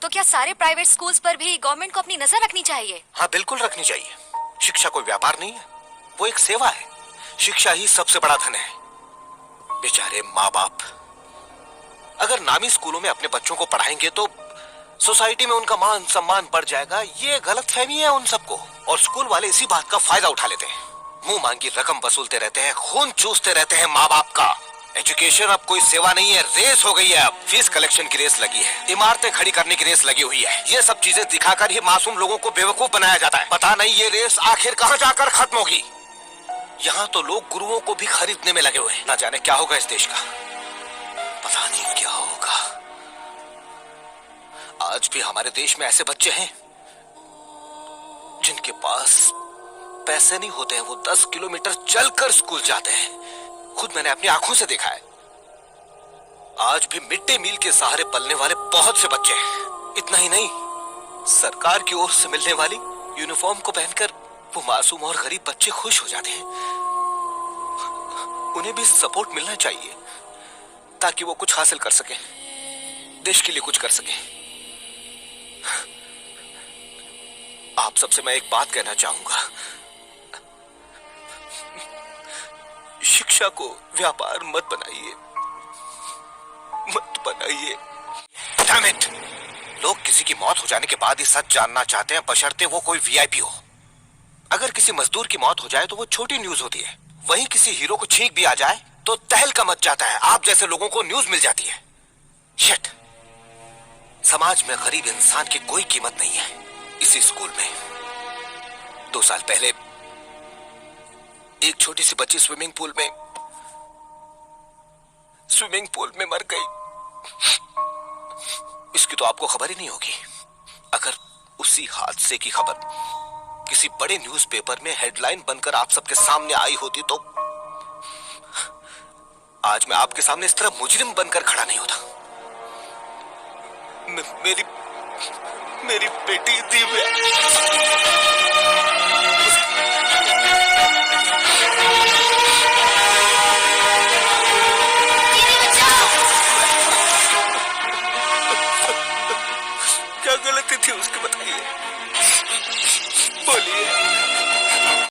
तो क्या सारे प्राइवेट स्कूल्स पर भी गवर्नमेंट को अपनी नजर रखनी चाहिए? हाँ, बिल्कुल रखनी चाहिए। शिक्षा कोई व्यापार नहीं है, वो एक सेवा है। शिक्षा ही सबसे बड़ा धन है। बेचारे माँ बाप अगर नामी स्कूलों में अपने बच्चों को पढ़ाएंगे तो सोसाइटी में उनका मान सम्मान बढ़ जाएगा। ये गलतफहमी है उन सबको, और स्कूल वाले इसी बात का फायदा उठा लेते हैं। मुंह मांगी रकम वसूलते रहते हैं, खून चूसते रहते हैं माँ बाप का। एजुकेशन अब कोई सेवा नहीं है, रेस हो गई है। अब फीस कलेक्शन की रेस लगी है, इमारतें खड़ी करने की रेस लगी हुई है। ये सब चीजें दिखाकर ही मासूम लोगों को बेवकूफ बनाया जाता है। पता नहीं ये रेस आखिर कहाँ जाकर खत्म होगी। यहाँ तो लोग गुरुओं को भी खरीदने में लगे हुए हैं। ना जाने क्या होगा इस देश का, पता नहीं क्या होगा। आज भी हमारे देश में ऐसे बच्चे हैं जिनके पास पैसे नहीं होते हैं, वो 10 किलोमीटर चलकर स्कूल जाते हैं। खुद मैंने अपनी आंखों से देखा है। आज भी मिड डे मील के सहारे पलने वाले बहुत से बच्चे हैं। इतना ही नहीं, सरकार की ओर से मिलने वाली यूनिफॉर्म को पहनकर वो मासूम और गरीब बच्चे खुश हो जाते हैं। उन्हें भी सपोर्ट मिलना चाहिए ताकि वो कुछ हासिल कर सके, देश के लिए कुछ कर सके। आप सबसे मैं एक बात कहना चाहूंगा, शिक्षा को व्यापार मत बनाइए, मत बनाइए। Damn it! लोग किसी की मौत हो जाने के बाद ही सच जानना चाहते हैं, बशर्ते वो कोई वीआईपी हो। अगर किसी मजदूर की मौत हो जाए तो वो छोटी न्यूज होती है, वहीं किसी हीरो को छींक भी आ जाए तो तहलका मच जाता है। आप जैसे लोगों को न्यूज मिल जाती है। शिट! समाज में गरीब इंसान की कोई कीमत नहीं है। इसी स्कूल में 2 साल पहले एक छोटी सी बच्ची स्विमिंग पूल में मर गई। इसकी तो आपको खबर ही नहीं होगी। अगर उसी हादसे की खबर किसी बड़े न्यूज़पेपर में हेडलाइन बनकर आप सबके सामने आई होती तो आज मैं आपके सामने इस तरह मुजरिम बनकर खड़ा नहीं होता। मेरी बेटी दिव्या